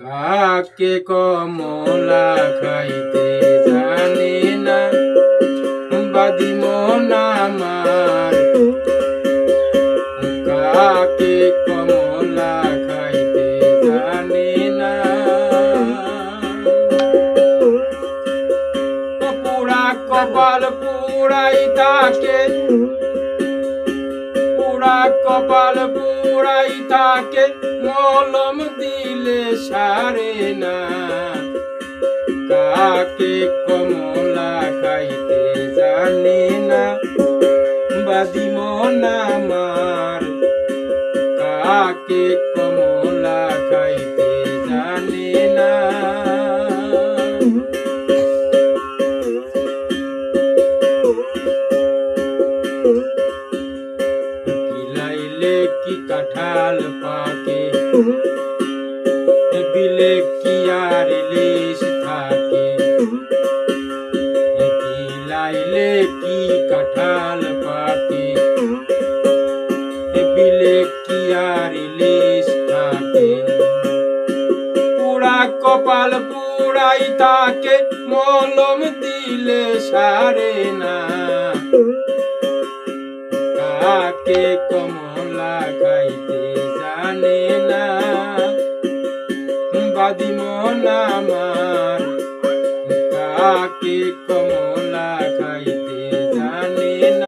কাকে কমলা খাইতে জানি না, বাদি মন আমার। কাকে কমলা খাইতে জানি না, পুরা কপাল পুরাই তাকে, পুরা কপাল পুরাই তাকে, মলম দিলে সারে না। কাকে কমলা খাইতে জানি না, বাদি মন আমার। কাকে কমলা খাইতে জানি না। বিলাইলে কি কাঁঠাল পাকে, বিলে কি আর ইলিশ থাকে। বিলাইলে কি কাঁঠাল পাকে, বিলে কি আর ইলিশ থাকে। পুরা কপাল পুরাই তাকে, মলম দিলে সারে না। কাকে কমলা খাইতে জানে না, বাদি মন আমার।